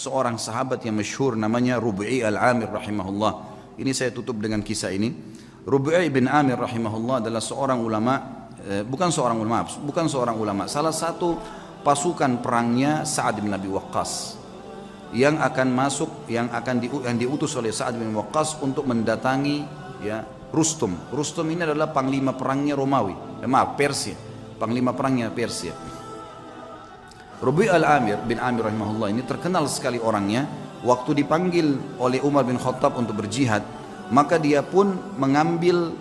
seorang sahabat yang masyhur namanya Rubi'i al-Amir rahimahullah. Ini saya tutup dengan kisah ini. Rubi'i bin Amir rahimahullah adalah seorang ulama, bukan seorang ulama, salah satu pasukan perangnya Sa'ad bin Abi Waqqas yang akan masuk, yang diutus oleh Sa'ad bin Waqqas untuk mendatangi ya Rustum. Rustum ini adalah panglima perangnya Romawi, Persia, panglima perangnya Persia. Rubi' al-Amir bin Amir rahimahullah ini terkenal sekali orangnya. Waktu dipanggil oleh Umar bin Khattab untuk berjihad, maka dia pun mengambil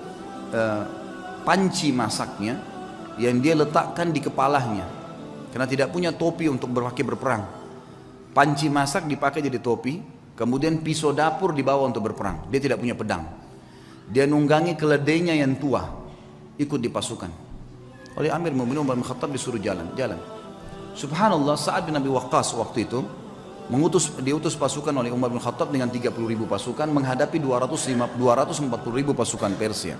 panci masaknya yang dia letakkan di kepalanya, karena tidak punya topi untuk berperang. Panci masak dipakai jadi topi, kemudian pisau dapur dibawa untuk berperang. Dia tidak punya pedang. Dia nunggangi keledainya yang tua, ikut di pasukan. Oleh Amir Mu'minin Umar bin Khattab disuruh jalan. Subhanallah, Sa'ad bin Abi Waqqas waktu itu diutus pasukan oleh Umar bin Khattab dengan 30.000 pasukan menghadapi 240.000 pasukan Persia.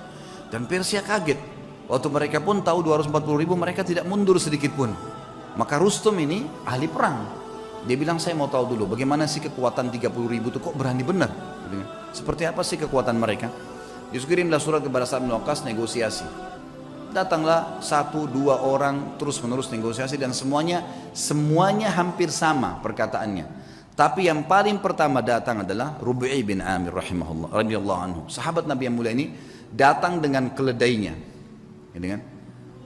Dan Persia kaget. Waktu mereka pun tahu 240.000, mereka tidak mundur sedikit pun. Maka Rustum ini ahli perang. Dia bilang, saya mau tahu dulu bagaimana sih kekuatan 30.000 itu, kok berani benar? Seperti apa sih kekuatan mereka? Dikirimlah surat kepada Sa'ad bin Waqqas, negosiasi. Datanglah 1-2 orang terus menerus negosiasi, dan semuanya hampir sama perkataannya. Tapi yang paling pertama datang adalah Rubi'i bin Amir rahimahullah radhiyallahu anhu. Sahabat Nabi yang mulia ini datang dengan keledainya.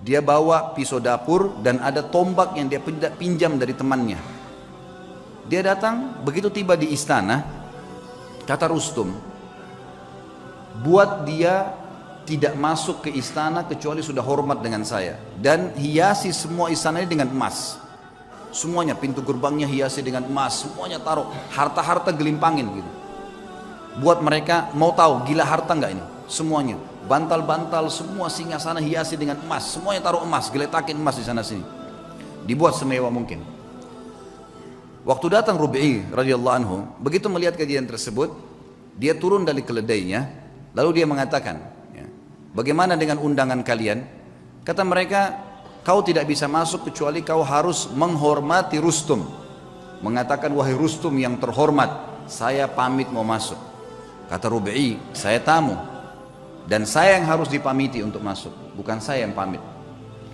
Dia bawa pisau dapur dan ada tombak yang dia pinjam dari temannya. Dia datang, begitu tiba di istana, kata Rustum, buat dia tidak masuk ke istana kecuali sudah hormat dengan saya, dan hiasi semua istana ini dengan emas. Semuanya, pintu gerbangnya hiasi dengan emas, semuanya taruh harta-harta gelimpangin gitu. Buat mereka mau tahu gila harta enggak ini? Semuanya, bantal-bantal semua singgasana hiasi dengan emas, semuanya taruh emas, geletakin emas di sana sini. Dibuat semewah mungkin. Waktu datang Rubi'i radhiyallahu anhu, begitu melihat kejadian tersebut, dia turun dari keledainya, lalu dia mengatakan, bagaimana dengan undangan kalian? Kata mereka, kau tidak bisa masuk kecuali kau harus menghormati Rustum. Mengatakan, wahai Rustum yang terhormat, saya pamit mau masuk. Kata Rubi'i, saya tamu, dan saya yang harus dipamiti untuk masuk, bukan saya yang pamit.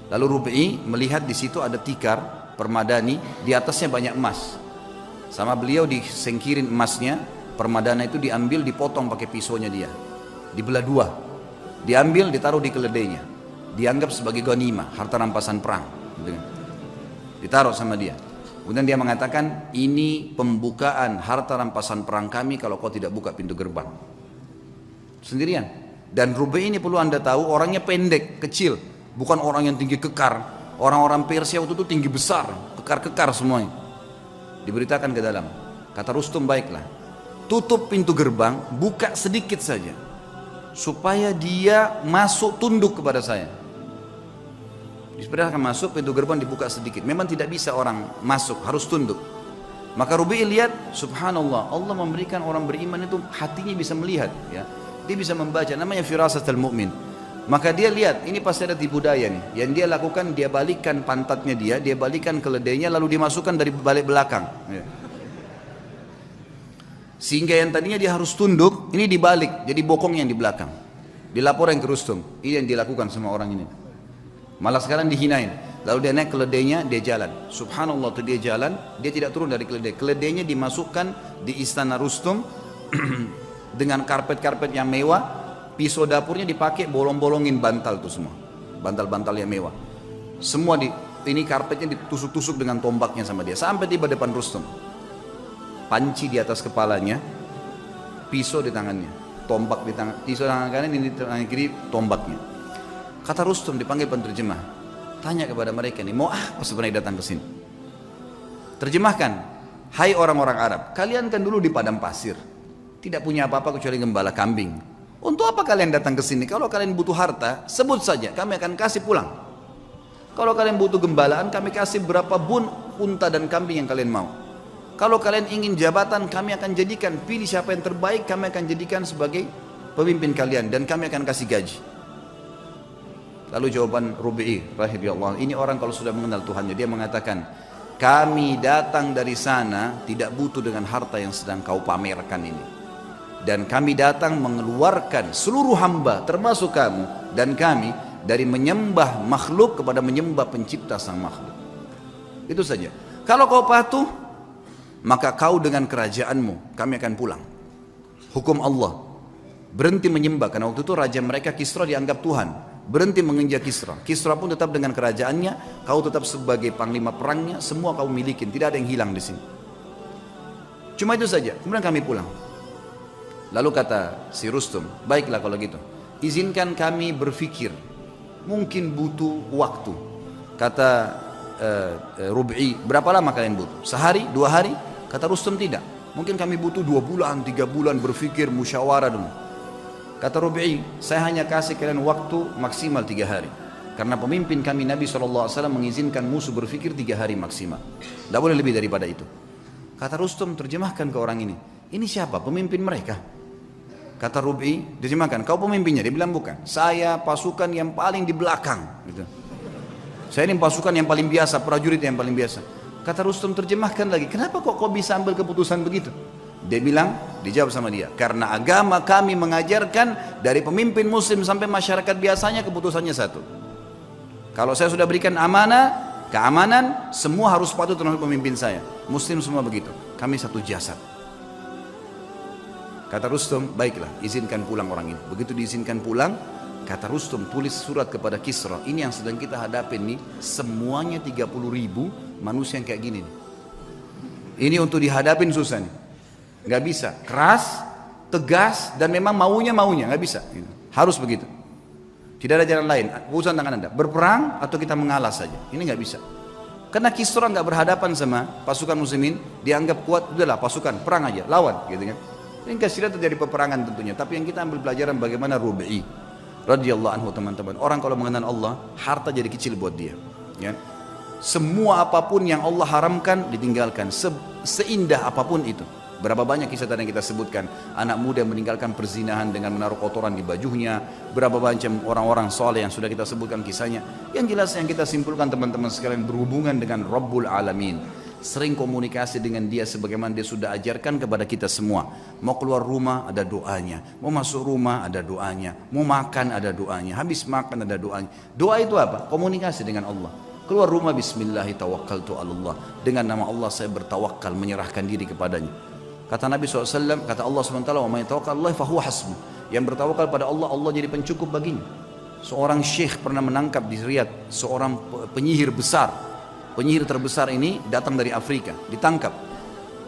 Lalu Rubi'i melihat di situ ada tikar permadani, di atasnya banyak emas. Sama beliau disengkirin emasnya, permadana itu diambil, dipotong pakai pisaunya dia, dibelah dua. Diambil, ditaruh di keledainya, dianggap sebagai ghanimah, harta rampasan perang. Ditaruh sama dia. Kemudian dia mengatakan, ini pembukaan harta rampasan perang kami kalau kau tidak buka pintu gerbang. Sendirian. Dan Rubi'i ini perlu anda tahu, orangnya pendek, kecil, bukan orang yang tinggi kekar. Orang-orang Persia waktu itu tinggi besar, kekar-kekar semuanya. Diberitakan ke dalam. Kata Rustum, baiklah, tutup pintu gerbang, buka sedikit saja, supaya dia masuk tunduk kepada saya. Diperintahkan masuk, pintu gerbang dibuka sedikit. Memang tidak bisa orang masuk, harus tunduk. Maka Rubi'i lihat, subhanallah, Allah memberikan orang beriman itu hatinya bisa melihat, ya. Dia bisa membaca, namanya firasatul mu'min. Maka dia lihat, ini pasti ada tipu daya nih. Yang dia lakukan, dia balikkan pantatnya dia balikkan keledainya, lalu dimasukkan dari balik belakang, ya. Sehingga yang tadinya dia harus tunduk, ini dibalik, jadi bokong yang di belakang. Dilaporkan ke Rustum, ini yang dilakukan sama orang ini. Malah sekarang dihinain. Lalu dia naik keledainya, dia jalan. Subhanallah, tuh dia jalan, dia tidak turun dari keledai. Keledainya dimasukkan di istana Rustum dengan karpet-karpet yang mewah. Pisau dapurnya dipakai, bolong-bolongin bantal tuh semua. Bantal-bantal yang mewah. Semua ini karpetnya ditusuk-tusuk dengan tombaknya sama dia. Sampai tiba depan Rustum. Panci di atas kepalanya, pisau di tangannya, tombak di tangan, pisau di tangan kanan, ini di tangan kiri, tombaknya. Kata Rustum, dipanggil penterjemah, tanya kepada mereka nih, mau apa sebenarnya datang ke sini? Terjemahkan, hai orang-orang Arab, kalian kan dulu di padang pasir, tidak punya apa-apa kecuali gembala kambing. Untuk apa kalian datang ke sini? Kalau kalian butuh harta, sebut saja, kami akan kasih pulang. Kalau kalian butuh gembalaan, kami kasih berapa bun unta dan kambing yang kalian mau. Kalau kalian ingin jabatan, kami akan jadikan, pilih siapa yang terbaik, kami akan jadikan sebagai pemimpin kalian, dan kami akan kasih gaji. Lalu jawaban Rubi'i rahimahullah, ini orang kalau sudah mengenal Tuhannya, dia mengatakan, kami datang dari sana tidak butuh dengan harta yang sedang kau pamerkan ini. Dan kami datang mengeluarkan seluruh hamba termasuk kamu dan kami dari menyembah makhluk kepada menyembah pencipta sang makhluk. Itu saja. Kalau kau patuh, maka kau dengan kerajaanmu kami akan pulang. Hukum Allah, berhenti menyembah, karena waktu itu raja mereka Kisra dianggap Tuhan. Berhenti menginjak Kisra. Kisra pun tetap dengan kerajaannya, kau tetap sebagai panglima perangnya, semua kau milikin, tidak ada yang hilang di sini. Cuma itu saja. Kemudian kami pulang. Lalu kata si Rustum, baiklah kalau gitu, izinkan kami berpikir, mungkin butuh waktu. Kata Rub'i, berapa lama kalian butuh? Sehari, 2 hari? Kata Rustum, tidak. Mungkin kami butuh 2 bulan, 3 bulan berpikir, musyawarah dulu. Kata Rub'i, saya hanya kasih kalian waktu maksimal 3 hari. Karena pemimpin kami Nabi SAW mengizinkan musuh berpikir 3 hari maksimal. Tidak boleh lebih daripada itu. Kata Rustum, terjemahkan ke orang ini. Ini siapa? Pemimpin mereka. Kata Rub'i, terjemahkan, kau pemimpinnya? Dia bilang bukan. Saya pasukan yang paling di belakang. Gitu. Saya ini pasukan yang paling biasa, prajurit yang paling biasa. Kata Rustum, terjemahkan lagi. Kenapa kok kau bisa ambil keputusan begitu? Dia bilang, dijawab sama dia, karena agama kami mengajarkan dari pemimpin muslim sampai masyarakat biasanya keputusannya satu. Kalau saya sudah berikan amanah, keamanan, semua harus patuh terhadap pemimpin saya. Muslim semua begitu. Kami satu jasad. Kata Rustum, baiklah, izinkan pulang orang ini. Begitu diizinkan pulang, kata Rustum, tulis surat kepada Kisra. Ini yang sedang kita hadapin nih, semuanya 30.000 manusia yang kayak gini nih. Ini untuk dihadapin susah nih. Gak bisa, keras, tegas, dan memang maunya, gak bisa. Harus begitu. Tidak ada jalan lain, urusan tangan Anda. Berperang atau kita mengalah saja. Ini gak bisa. Karena Kisra gak berhadapan sama pasukan muslimin, dianggap kuat, udahlah pasukan, perang aja, lawan. Gitu kan. Ini kasihan terjadi peperangan tentunya. Tapi yang kita ambil pelajaran bagaimana Rub'i radhiyallahu anhu, teman-teman. Orang kalau mengenal Allah, harta jadi kecil buat dia. Ya. Semua apapun yang Allah haramkan ditinggalkan. Seindah apapun itu. Berapa banyak kisah tadi yang kita sebutkan. Anak muda yang meninggalkan perzinahan dengan menaruh kotoran di bajunya. Berapa banyak orang-orang soleh yang sudah kita sebutkan kisahnya. Yang jelas yang kita simpulkan teman-teman sekalian, berhubungan dengan Rabbul Alamin. Sering komunikasi dengan dia sebagaimana dia sudah ajarkan kepada kita semua. Mau keluar rumah ada doanya, mau masuk rumah ada doanya, mau makan ada doanya, habis makan ada doanya. Doa itu apa? Komunikasi dengan Allah. Keluar rumah, bismillahi tawakkaltu Allah. Dengan nama Allah saya bertawakal, menyerahkan diri kepadanya. Kata Nabi SAW, kata Allah SWT, wa may tawakkalallahi fahuwa hasbuh. Yang bertawakal pada Allah, Allah jadi pencukup baginya. Seorang syekh pernah menangkap di Riyadh seorang penyihir besar. Penyihir terbesar ini datang dari Afrika, ditangkap.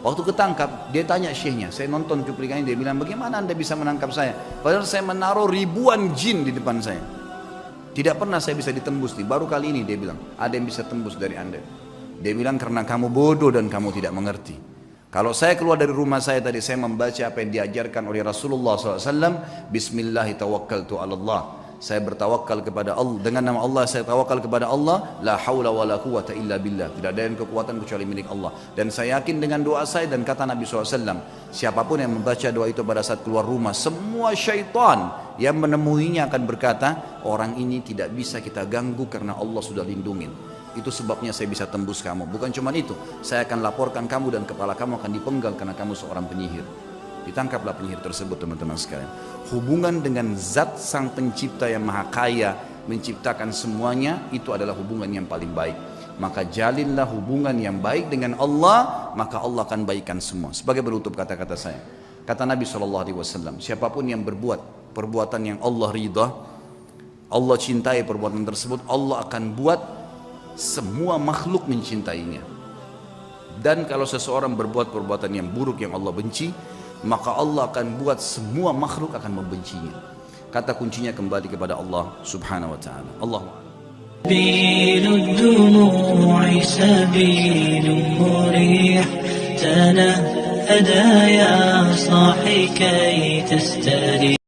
Waktu ketangkap, dia tanya syekhnya, saya nonton cuplikannya, dia bilang, bagaimana anda bisa menangkap saya? Padahal saya menaruh ribuan jin di depan saya. Tidak pernah saya bisa ditembus, baru kali ini dia bilang, ada yang bisa tembus dari anda. Dia bilang, karena kamu bodoh dan kamu tidak mengerti. Kalau saya keluar dari rumah saya tadi, saya membaca apa yang diajarkan oleh Rasulullah SAW, Bismillahi tawakkaltu Allah. Saya bertawakal kepada Allah, dengan nama Allah saya tawakal kepada Allah, la haula wala quwata illa billah. Tidak ada yang kekuatan kecuali milik Allah. Dan saya yakin dengan doa saya, dan kata Nabi SAW, siapapun yang membaca doa itu pada saat keluar rumah, semua syaitan yang menemuinya akan berkata, orang ini tidak bisa kita ganggu karena Allah sudah lindungin. Itu sebabnya saya bisa tembus kamu. Bukan cuma itu, saya akan laporkan kamu dan kepala kamu akan dipenggal karena kamu seorang penyihir. Ditangkaplah penyihir tersebut, teman-teman sekalian. Hubungan dengan zat sang pencipta yang maha kaya, menciptakan semuanya, itu adalah hubungan yang paling baik. Maka jalinlah hubungan yang baik dengan Allah, maka Allah akan baikkan semua. Sebagai penutup kata-kata saya, kata Nabi SAW, siapapun yang berbuat perbuatan yang Allah ridha, Allah cintai perbuatan tersebut, Allah akan buat semua makhluk mencintainya. Dan kalau seseorang berbuat perbuatan yang buruk yang Allah benci, maka Allah akan buat semua makhluk akan membencinya. Kata kuncinya kembali kepada Allah Subhanahu wa taala. Allahu a'lam. سبيل الدموع سبيل مريح تنهدى يا صاحي كي تستريح